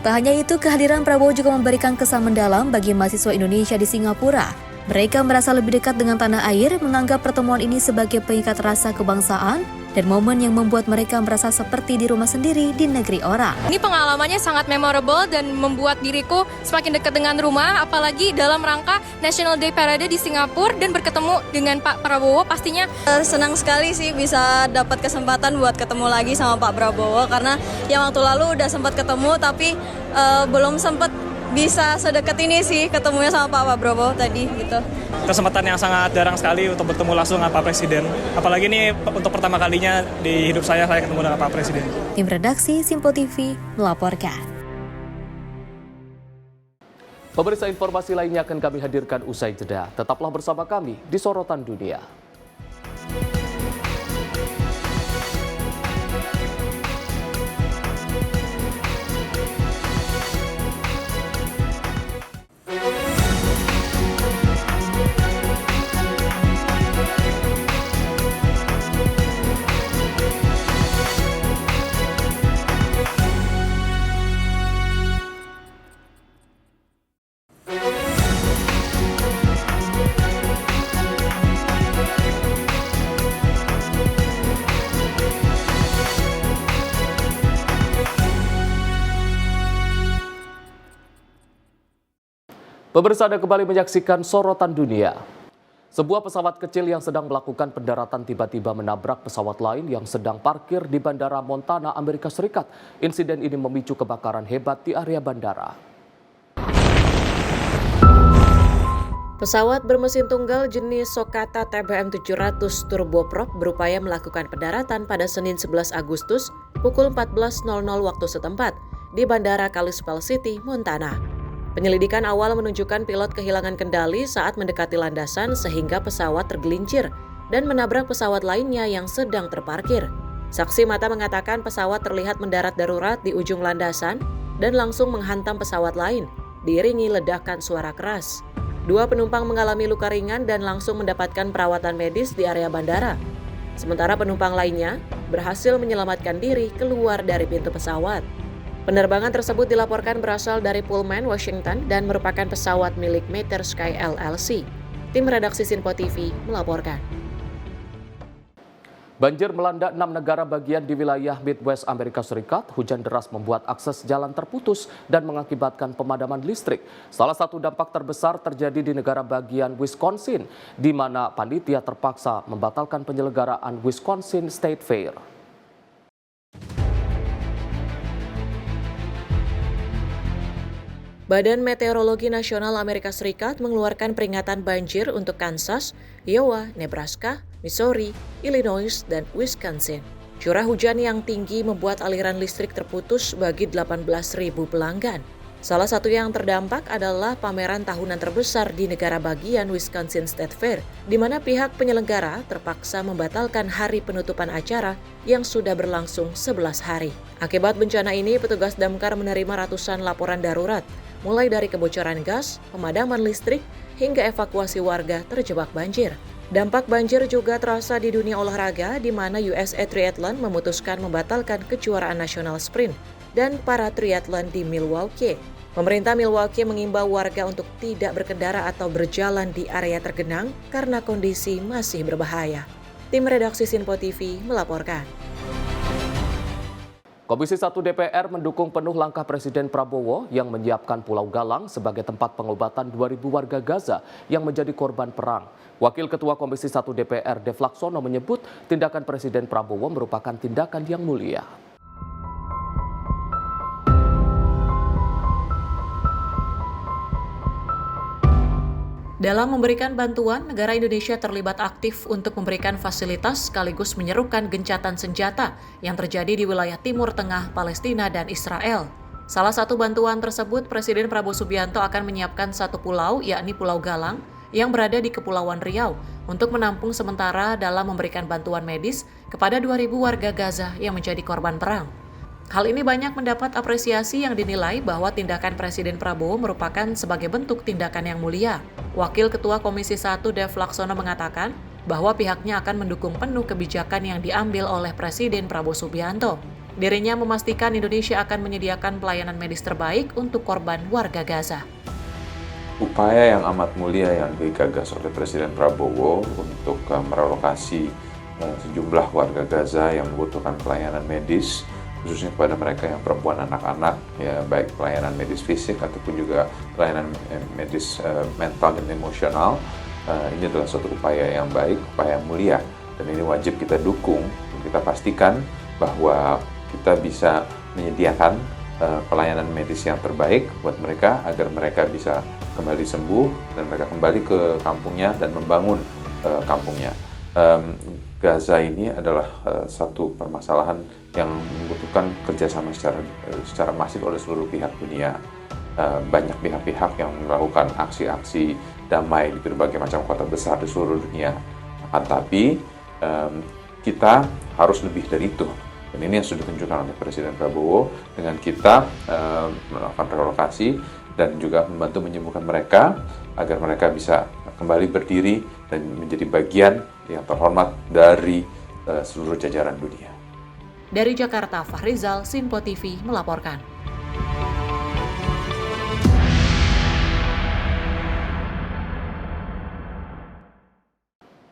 Tak hanya itu, kehadiran Prabowo juga memberikan kesan mendalam bagi mahasiswa Indonesia di Singapura. Mereka merasa lebih dekat dengan tanah air, menganggap pertemuan ini sebagai pengikat rasa kebangsaan dan momen yang membuat mereka merasa seperti di rumah sendiri di negeri orang. Ini pengalamannya sangat memorable dan membuat diriku semakin dekat dengan rumah, apalagi dalam rangka National Day Parade di Singapura dan berketemu dengan Pak Prabowo. Pastinya senang sekali sih bisa dapat kesempatan buat ketemu lagi sama Pak Prabowo, karena yang waktu lalu udah sempat ketemu tapi belum sempat bisa sedekat ini sih ketemunya sama Pak Prabowo tadi gitu. Kesempatan yang sangat jarang sekali untuk bertemu langsung dengan Pak Presiden. Apalagi ini untuk pertama kalinya di hidup saya ketemu dengan Pak Presiden. Tim redaksi Simpo TV melaporkan. Pemirsa, informasi lainnya akan kami hadirkan usai jeda. Tetaplah bersama kami di Sorotan Dunia. Pemirsa, Anda kembali menyaksikan Sorotan Dunia. Sebuah pesawat kecil yang sedang melakukan pendaratan tiba-tiba menabrak pesawat lain yang sedang parkir di Bandara Montana, Amerika Serikat. Insiden ini memicu kebakaran hebat di area bandara. Pesawat bermesin tunggal jenis Sokata TBM 700 turboprop berupaya melakukan pendaratan pada Senin 11 Agustus pukul 14.00 waktu setempat di Bandara Kalispell City, Montana. Penyelidikan awal menunjukkan pilot kehilangan kendali saat mendekati landasan sehingga pesawat tergelincir dan menabrak pesawat lainnya yang sedang terparkir. Saksi mata mengatakan pesawat terlihat mendarat darurat di ujung landasan dan langsung menghantam pesawat lain, diiringi ledakan suara keras. 2 penumpang mengalami luka ringan dan langsung mendapatkan perawatan medis di area bandara. Sementara penumpang lainnya berhasil menyelamatkan diri keluar dari pintu pesawat. Penerbangan tersebut dilaporkan berasal dari Pullman, Washington dan merupakan pesawat milik Mater Sky LLC. Tim redaksi Simpo TV melaporkan. Banjir melanda 6 negara bagian di wilayah Midwest Amerika Serikat. Hujan deras membuat akses jalan terputus dan mengakibatkan pemadaman listrik. Salah satu dampak terbesar terjadi di negara bagian Wisconsin, di mana panitia terpaksa membatalkan penyelenggaraan Wisconsin State Fair. Badan Meteorologi Nasional Amerika Serikat mengeluarkan peringatan banjir untuk Kansas, Iowa, Nebraska, Missouri, Illinois, dan Wisconsin. Curah hujan yang tinggi membuat aliran listrik terputus bagi 18.000 pelanggan. Salah satu yang terdampak adalah pameran tahunan terbesar di negara bagian Wisconsin State Fair, di mana pihak penyelenggara terpaksa membatalkan hari penutupan acara yang sudah berlangsung 11 hari. Akibat bencana ini, petugas damkar menerima ratusan laporan darurat, mulai dari kebocoran gas, pemadaman listrik, hingga evakuasi warga terjebak banjir. Dampak banjir juga terasa di dunia olahraga, di mana USA Triathlon memutuskan membatalkan kejuaraan nasional sprint dan para triathlon di Milwaukee. Pemerintah Milwaukee mengimbau warga untuk tidak berkendara atau berjalan di area tergenang karena kondisi masih berbahaya. Tim redaksi Sinpo TV melaporkan. Komisi 1 DPR mendukung penuh langkah Presiden Prabowo yang menyiapkan Pulau Galang sebagai tempat pengobatan 2.000 warga Gaza yang menjadi korban perang. Wakil Ketua Komisi 1 DPR Dev Laksono menyebut tindakan Presiden Prabowo merupakan tindakan yang mulia. Dalam memberikan bantuan, negara Indonesia terlibat aktif untuk memberikan fasilitas sekaligus menyerukan gencatan senjata yang terjadi di wilayah Timur Tengah, Palestina, dan Israel. Salah satu bantuan tersebut, Presiden Prabowo Subianto akan menyiapkan satu pulau, yakni Pulau Galang, yang berada di Kepulauan Riau, untuk menampung sementara dalam memberikan bantuan medis kepada 2.000 warga Gaza yang menjadi korban perang. Hal ini banyak mendapat apresiasi yang dinilai bahwa tindakan Presiden Prabowo merupakan sebagai bentuk tindakan yang mulia. Wakil Ketua Komisi 1 Dev Laksono mengatakan bahwa pihaknya akan mendukung penuh kebijakan yang diambil oleh Presiden Prabowo Subianto. Dirinya memastikan Indonesia akan menyediakan pelayanan medis terbaik untuk korban warga Gaza. Upaya yang amat mulia yang digagas oleh Presiden Prabowo untuk merelokasi sejumlah warga Gaza yang membutuhkan pelayanan medis, khususnya kepada mereka yang perempuan, anak-anak, ya baik pelayanan medis fisik ataupun juga pelayanan medis mental dan emosional. Ini adalah suatu upaya yang baik, upaya yang mulia, dan ini wajib kita dukung. Kita pastikan bahwa kita bisa menyediakan pelayanan medis yang terbaik buat mereka agar mereka bisa kembali sembuh dan mereka kembali ke kampungnya dan membangun kampungnya. Gaza ini adalah satu permasalahan yang membutuhkan kerjasama secara masif oleh seluruh pihak dunia. Banyak pihak-pihak yang melakukan aksi-aksi damai di berbagai macam kota besar di seluruh dunia. Tapi kita harus lebih dari itu. Dan ini yang sudah ditunjukkan oleh Presiden Prabowo dengan kita melakukan relokasi dan juga membantu menyembuhkan mereka agar mereka bisa kembali berdiri dan menjadi bagian yang terhormat dari seluruh jajaran dunia. Dari Jakarta, Fahrizal, Sinpo TV melaporkan.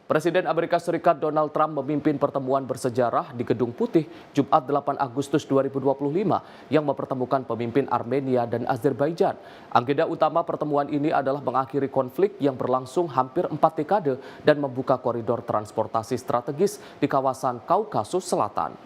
Presiden Amerika Serikat Donald Trump memimpin pertemuan bersejarah di Gedung Putih Jumat 8 Agustus 2025 yang mempertemukan pemimpin Armenia dan Azerbaijan. Agenda utama pertemuan ini adalah mengakhiri konflik yang berlangsung hampir 4 dekade dan membuka koridor transportasi strategis di kawasan Kaukasus Selatan.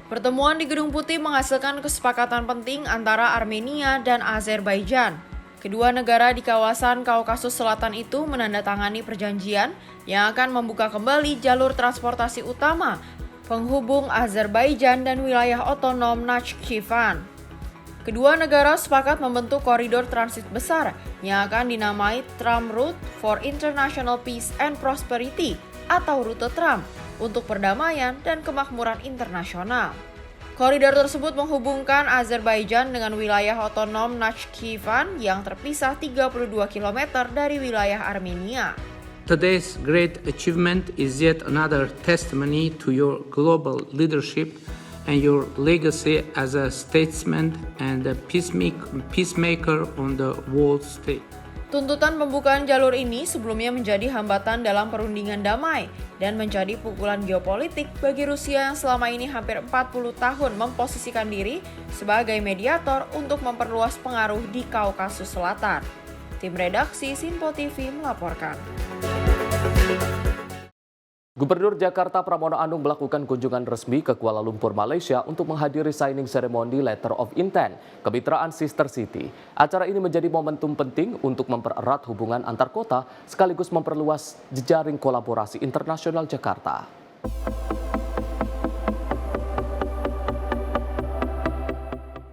Pertemuan di Gedung Putih menghasilkan kesepakatan penting antara Armenia dan Azerbaijan. Kedua negara di kawasan Kaukasus Selatan itu menandatangani perjanjian yang akan membuka kembali jalur transportasi utama penghubung Azerbaijan dan wilayah otonom Nakhchivan. Kedua negara sepakat membentuk koridor transit besar yang akan dinamai Trump Route for International Peace and Prosperity atau Rute Trump untuk perdamaian dan kemakmuran internasional. Koridor tersebut menghubungkan Azerbaijan dengan wilayah otonom Nakhchivan yang terpisah 32 km dari wilayah Armenia. Today's great achievement is yet another testimony to your global leadership and your legacy as a statesman and a peacemaker on the world stage. Tuntutan pembukaan jalur ini sebelumnya menjadi hambatan dalam perundingan damai dan menjadi pukulan geopolitik bagi Rusia yang selama ini hampir 40 tahun memposisikan diri sebagai mediator untuk memperluas pengaruh di Kaukasus Selatan. Tim redaksi Sinpo TV melaporkan. Gubernur Jakarta Pramono Anung melakukan kunjungan resmi ke Kuala Lumpur, Malaysia untuk menghadiri signing ceremony Letter of Intent Kemitraan Sister City. Acara ini menjadi momentum penting untuk mempererat hubungan antar kota sekaligus memperluas jejaring kolaborasi internasional Jakarta.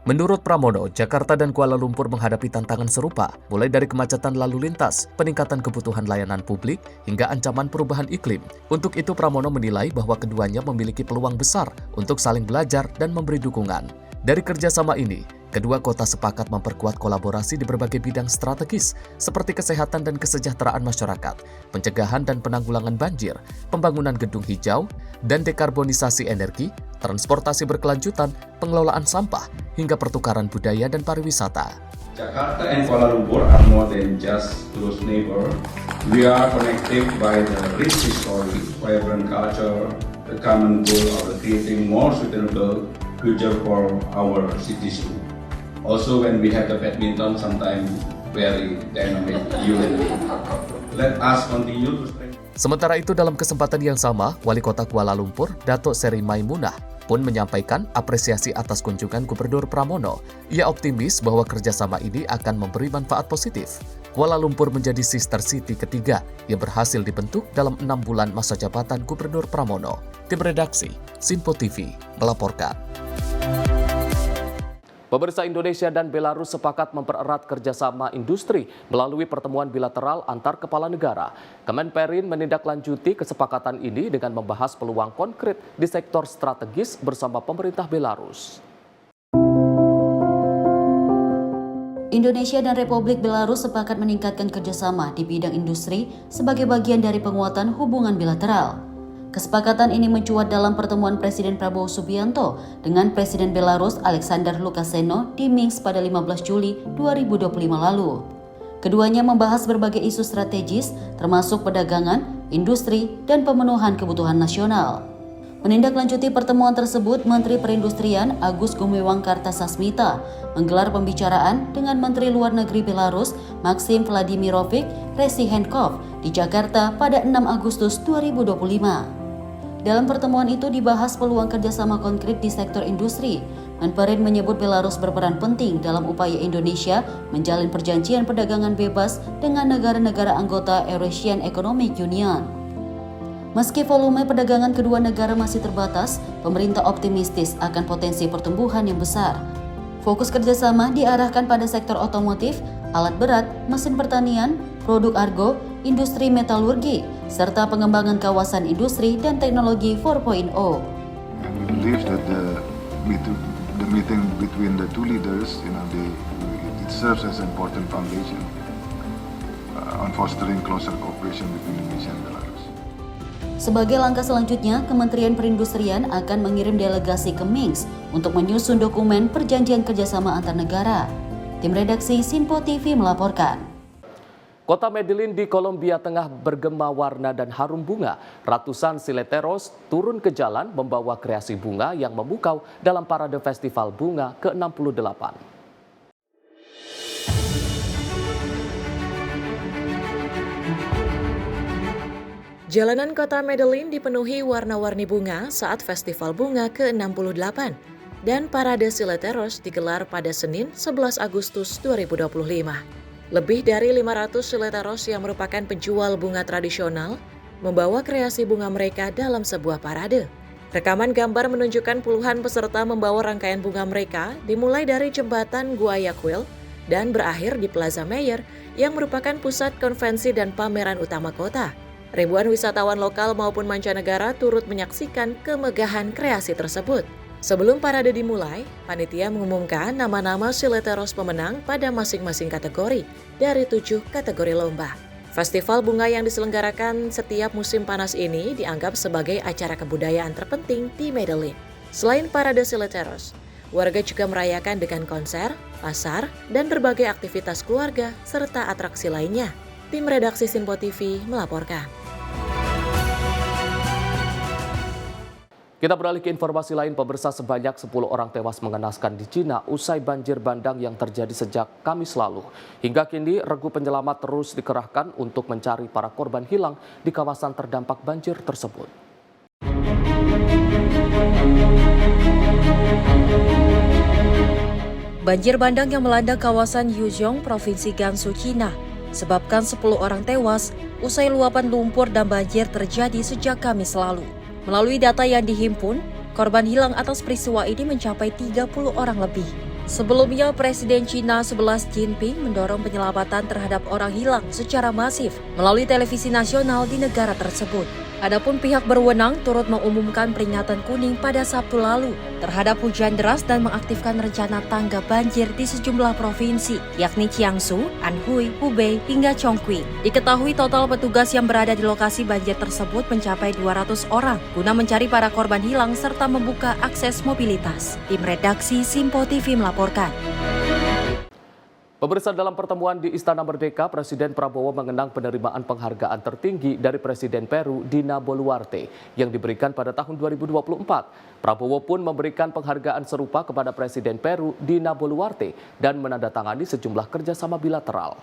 Menurut Pramono, Jakarta dan Kuala Lumpur menghadapi tantangan serupa, mulai dari kemacetan lalu lintas, peningkatan kebutuhan layanan publik, hingga ancaman perubahan iklim. Untuk itu, Pramono menilai bahwa keduanya memiliki peluang besar untuk saling belajar dan memberi dukungan. Dari kerjasama ini, Kedua kota sepakat memperkuat kolaborasi di berbagai bidang strategis seperti kesehatan dan kesejahteraan masyarakat, pencegahan dan penanggulangan banjir, pembangunan gedung hijau, dan dekarbonisasi energi, transportasi berkelanjutan, pengelolaan sampah, hingga pertukaran budaya dan pariwisata. Jakarta and Kuala Lumpur are more than just close neighbors. We are connected by the rich history, vibrant culture, the common goal of creating more sustainable future for our cities too. Also, when we have the badminton, sometimes very dynamic unit. Let us continue to strengthen. Sementara itu, dalam kesempatan yang sama, Wali Kota Kuala Lumpur, Datuk Seri Maimunah, pun menyampaikan apresiasi atas kunjungan Gubernur Pramono. Ia optimis bahwa kerjasama ini akan memberi manfaat positif. Kuala Lumpur menjadi sister city ketiga yang berhasil dibentuk dalam 6 bulan masa jabatan Gubernur Pramono. Tim redaksi, Sinpo TV, melaporkan. Pemirsa, Indonesia dan Belarus sepakat mempererat kerjasama industri melalui pertemuan bilateral antar kepala negara. Kemenperin menindaklanjuti kesepakatan ini dengan membahas peluang konkret di sektor strategis bersama pemerintah Belarus. Indonesia dan Republik Belarus sepakat meningkatkan kerjasama di bidang industri sebagai bagian dari penguatan hubungan bilateral. Kesepakatan ini mencuat dalam pertemuan Presiden Prabowo Subianto dengan Presiden Belarus Alexander Lukashenko di Minsk pada 15 Juli 2025 lalu. Keduanya membahas berbagai isu strategis termasuk perdagangan, industri, dan pemenuhan kebutuhan nasional. Menindaklanjuti pertemuan tersebut, Menteri Perindustrian Agus Gumiwang Kartasasmita menggelar pembicaraan dengan Menteri Luar Negeri Belarus Maxim Vladimirovich Reznikov di Jakarta pada 6 Agustus 2025. Dalam pertemuan itu dibahas peluang kerjasama konkret di sektor industri. Menperin menyebut Belarus berperan penting dalam upaya Indonesia menjalin perjanjian perdagangan bebas dengan negara-negara anggota Eurasian Economic Union. Meski volume perdagangan kedua negara masih terbatas, pemerintah optimistis akan potensi pertumbuhan yang besar. Fokus kerjasama diarahkan pada sektor otomotif, alat berat, mesin pertanian, produk argo, industri metalurgi, serta pengembangan kawasan industri dan teknologi 4.0. And we believe that the meeting between the two leaders, it serves as an important foundation on fostering closer cooperation between Indonesia and Belarus. Sebagai langkah selanjutnya, Kementerian Perindustrian akan mengirim delegasi ke Minsk untuk menyusun dokumen perjanjian kerjasama antar negara. Tim redaksi Sinpo TV melaporkan. Kota Medellin di Kolombia tengah bergema warna dan harum bunga. Ratusan sileteros turun ke jalan membawa kreasi bunga yang memukau dalam parade festival bunga ke-68. Jalanan kota Medellin dipenuhi warna-warni bunga saat festival bunga ke-68 dan parade sileteros digelar pada Senin 11 Agustus 2025. Lebih dari 500 sileteros yang merupakan penjual bunga tradisional membawa kreasi bunga mereka dalam sebuah parade. Rekaman gambar menunjukkan puluhan peserta membawa rangkaian bunga mereka dimulai dari jembatan Guayaquil dan berakhir di Plaza Mayor yang merupakan pusat konvensi dan pameran utama kota. Ribuan wisatawan lokal maupun mancanegara turut menyaksikan kemegahan kreasi tersebut. Sebelum parade dimulai, panitia mengumumkan nama-nama sileteros pemenang pada masing-masing kategori dari 7 kategori lomba. Festival bunga yang diselenggarakan setiap musim panas ini dianggap sebagai acara kebudayaan terpenting di Medellin. Selain parade sileteros, warga juga merayakan dengan konser, pasar, dan berbagai aktivitas keluarga serta atraksi lainnya. Tim redaksi Sinpo TV melaporkan. Kita beralih ke informasi lain, pemirsa, sebanyak 10 orang tewas mengenaskan di Cina usai banjir bandang yang terjadi sejak Kamis lalu. Hingga kini, regu penyelamat terus dikerahkan untuk mencari para korban hilang di kawasan terdampak banjir tersebut. Banjir bandang yang melanda kawasan Yuzhong, Provinsi Gansu, Cina, sebabkan 10 orang tewas usai luapan lumpur dan banjir terjadi sejak Kamis lalu. Melalui data yang dihimpun, korban hilang atas peristiwa ini mencapai 30 orang lebih. Sebelumnya, Presiden Cina 11 Jinping mendorong penyelamatan terhadap orang hilang secara masif melalui televisi nasional di negara tersebut. Adapun pihak berwenang turut mengumumkan peringatan kuning pada Sabtu lalu terhadap hujan deras dan mengaktifkan rencana tanggap banjir di sejumlah provinsi, yakni Jiangsu, Anhui, Hubei, hingga Chongqing. Diketahui total petugas yang berada di lokasi banjir tersebut mencapai 200 orang guna mencari para korban hilang serta membuka akses mobilitas. Tim redaksi Simpo TV melaporkan. Pemirsa, dalam pertemuan di Istana Merdeka, Presiden Prabowo mengenang penerimaan penghargaan tertinggi dari Presiden Peru, Dina Boluarte, yang diberikan pada tahun 2024. Prabowo pun memberikan penghargaan serupa kepada Presiden Peru, Dina Boluarte, dan menandatangani sejumlah kerjasama bilateral.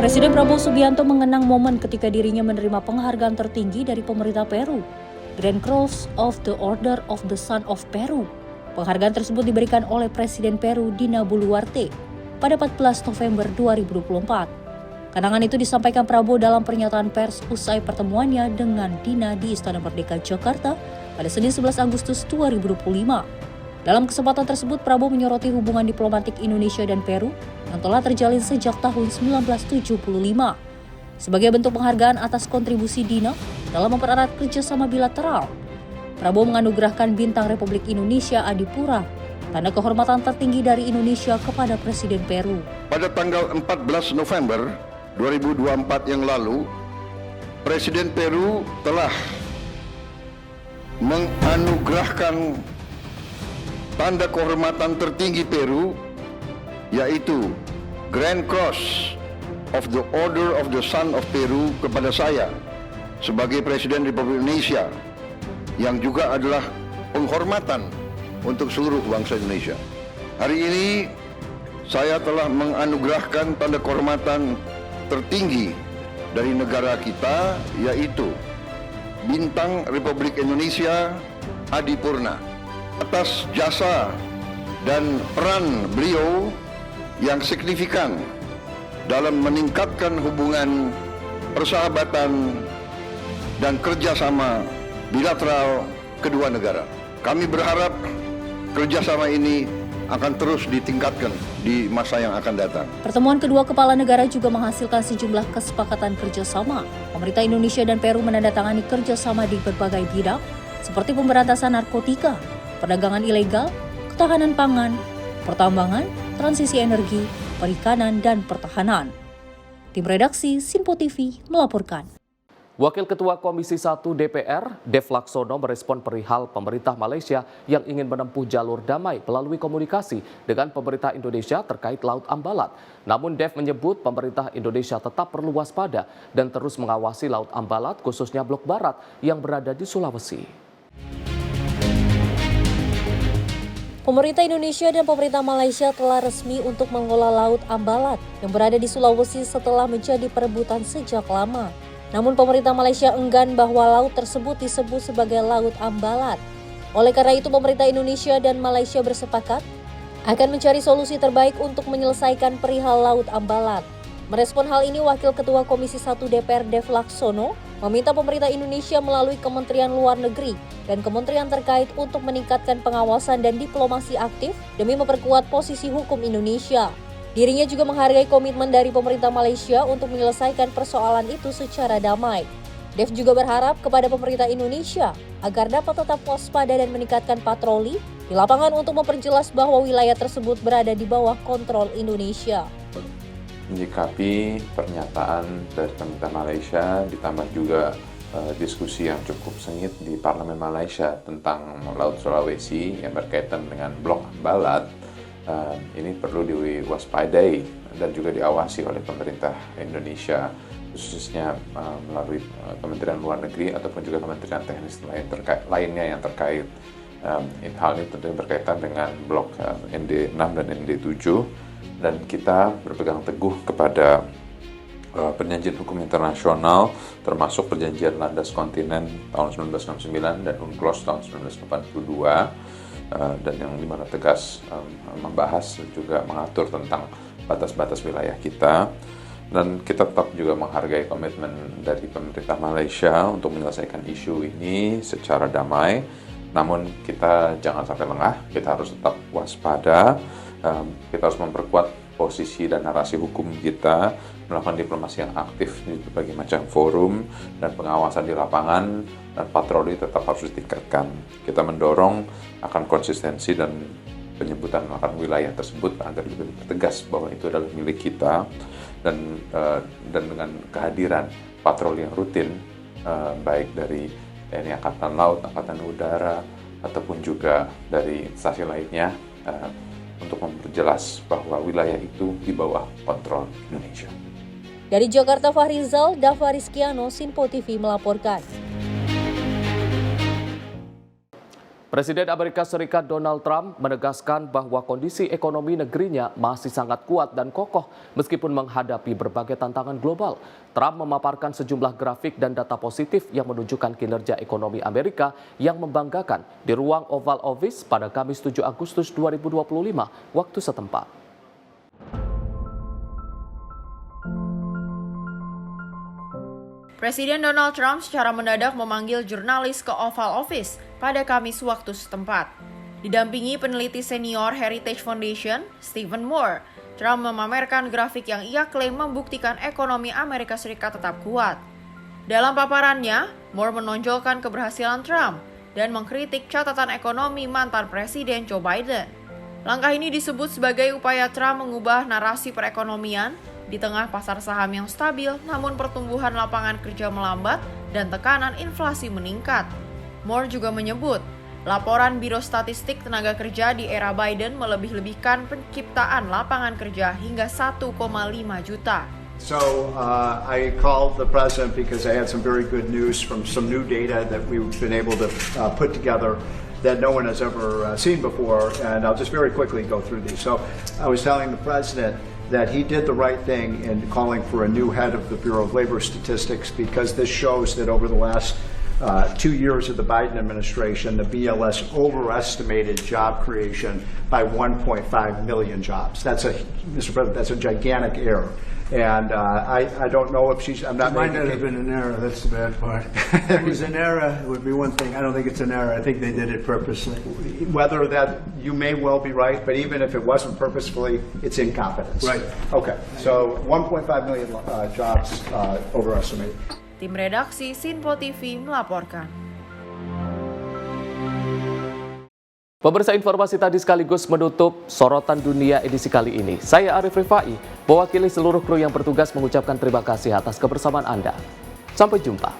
Presiden Prabowo Subianto mengenang momen ketika dirinya menerima penghargaan tertinggi dari pemerintah Peru, Grand Cross of the Order of the Sun of Peru. Penghargaan tersebut diberikan oleh Presiden Peru Dina Boluarte pada 14 November 2024. Kenangan itu disampaikan Prabowo dalam pernyataan pers usai pertemuannya dengan Dina di Istana Merdeka, Jakarta pada Senin 11 Agustus 2025. Dalam kesempatan tersebut, Prabowo menyoroti hubungan diplomatik Indonesia dan Peru yang telah terjalin sejak tahun 1975. Sebagai bentuk penghargaan atas kontribusi Dina dalam mempererat kerjasama bilateral, Prabowo menganugerahkan Bintang Republik Indonesia Adipura, tanda kehormatan tertinggi dari Indonesia kepada Presiden Peru. Pada tanggal 14 November 2024 yang lalu, Presiden Peru telah menganugerahkan tanda kehormatan tertinggi Peru, yaitu Grand Cross of the Order of the Sun of Peru kepada saya sebagai Presiden Republik Indonesia, yang juga adalah penghormatan untuk seluruh bangsa Indonesia. Hari ini saya telah menganugerahkan tanda kehormatan tertinggi dari negara kita, yaitu Bintang Republik Indonesia Adipurna, atas jasa dan peran beliau yang signifikan dalam meningkatkan hubungan persahabatan dan kerjasama bilateral kedua negara. Kami berharap kerjasama ini akan terus ditingkatkan di masa yang akan datang. Pertemuan kedua kepala negara juga menghasilkan sejumlah kesepakatan kerjasama. Pemerintah Indonesia dan Peru menandatangani kerjasama di berbagai bidang, seperti pemberantasan narkotika, perdagangan ilegal, ketahanan pangan, pertambangan, transisi energi, perikanan, dan pertahanan. Tim redaksi Simpo TV melaporkan. Wakil Ketua Komisi 1 DPR, Dev Laksono, merespon perihal pemerintah Malaysia yang ingin menempuh jalur damai melalui komunikasi dengan pemerintah Indonesia terkait Laut Ambalat. Namun Dev menyebut pemerintah Indonesia tetap perlu waspada dan terus mengawasi Laut Ambalat, khususnya Blok Barat yang berada di Sulawesi. Pemerintah Indonesia dan pemerintah Malaysia telah resmi untuk mengelola Laut Ambalat yang berada di Sulawesi setelah menjadi perebutan sejak lama. Namun pemerintah Malaysia enggan bahwa laut tersebut disebut sebagai Laut Ambalat. Oleh karena itu pemerintah Indonesia dan Malaysia bersepakat akan mencari solusi terbaik untuk menyelesaikan perihal Laut Ambalat. Merespon hal ini, Wakil Ketua Komisi 1 DPR Dev Laksono meminta pemerintah Indonesia melalui Kementerian Luar Negeri dan kementerian terkait untuk meningkatkan pengawasan dan diplomasi aktif demi memperkuat posisi hukum Indonesia. Dirinya juga menghargai komitmen dari pemerintah Malaysia untuk menyelesaikan persoalan itu secara damai. Dev juga berharap kepada pemerintah Indonesia agar dapat tetap waspada dan meningkatkan patroli di lapangan untuk memperjelas bahwa wilayah tersebut berada di bawah kontrol Indonesia. Menyikapi pernyataan dari pemerintah Malaysia, ditambah juga diskusi yang cukup sengit di Parlemen Malaysia tentang Laut Sulawesi yang berkaitan dengan Blok Ambalat, ini perlu diwaspadai dan juga diawasi oleh pemerintah Indonesia, khususnya melalui Kementerian Luar Negeri ataupun juga kementerian teknis lainnya yang terkait. Hal ini tentunya berkaitan dengan blok ND6 dan ND7, dan kita berpegang teguh kepada perjanjian hukum internasional, termasuk perjanjian landas kontinen tahun 1969 dan UNCLOS tahun 1982, dan yang dimana tegas membahas juga mengatur tentang batas-batas wilayah kita. Dan kita tetap juga menghargai komitmen dari pemerintah Malaysia untuk menyelesaikan isu ini secara damai. Namun kita jangan sampai lengah, kita harus tetap waspada, kita harus memperkuat posisi dan narasi hukum kita melakukan diplomasi yang aktif di berbagai macam forum, dan pengawasan di lapangan dan patroli tetap harus ditingkatkan. Kita mendorong akan konsistensi dan penyebutan akan wilayah tersebut agar lebih tegas bahwa itu adalah milik kita, dan dengan kehadiran patroli yang rutin baik dari TNI Angkatan Laut, Angkatan Udara, ataupun juga dari instansi lainnya untuk memperjelas bahwa wilayah itu di bawah kontrol Indonesia. Dari Jakarta, Fahrizal, Dava Rizkiano, Sinpo TV melaporkan. Presiden Amerika Serikat Donald Trump menegaskan bahwa kondisi ekonomi negerinya masih sangat kuat dan kokoh meskipun menghadapi berbagai tantangan global. Trump memaparkan sejumlah grafik dan data positif yang menunjukkan kinerja ekonomi Amerika yang membanggakan di ruang Oval Office pada Kamis 7 Agustus 2025 waktu setempat. Presiden Donald Trump secara mendadak memanggil jurnalis ke Oval Office pada Kamis waktu setempat. Didampingi peneliti senior Heritage Foundation, Stephen Moore, Trump memamerkan grafik yang ia klaim membuktikan ekonomi Amerika Serikat tetap kuat. Dalam paparannya, Moore menonjolkan keberhasilan Trump dan mengkritik catatan ekonomi mantan Presiden Joe Biden. Langkah ini disebut sebagai upaya Trump mengubah narasi perekonomian di tengah pasar saham yang stabil, namun pertumbuhan lapangan kerja melambat dan tekanan inflasi meningkat. Moore juga menyebut, laporan Biro Statistik Tenaga Kerja di era Biden melebih-lebihkan penciptaan lapangan kerja hingga 1,5 juta. So I called the president because I had some very good news from some new data that we've been able to put together that no one has ever seen before, and I'll just very quickly go through these. So I was telling the president that he did the right thing in calling for a new head of the Bureau of Labor Statistics, because this shows that over the last 2 years of the Biden administration, the BLS overestimated job creation by 1.5 million jobs. Mr. President, that's a gigantic error. And I don't know if I'm not. It might not have been an error. That's the bad part. If it was an error, it would be one thing. I don't think it's an error. I think they did it purposely. Whether that, you may well be right, but even if it wasn't purposefully, it's incompetence. Right. Okay. So 1.5 million jobs overestimated. Tim redaksi Sinpo TV melaporkan. Pemirsa, informasi tadi sekaligus menutup sorotan dunia edisi kali ini. Saya Arif Rifai, mewakili seluruh kru yang bertugas mengucapkan terima kasih atas kebersamaan Anda. Sampai jumpa.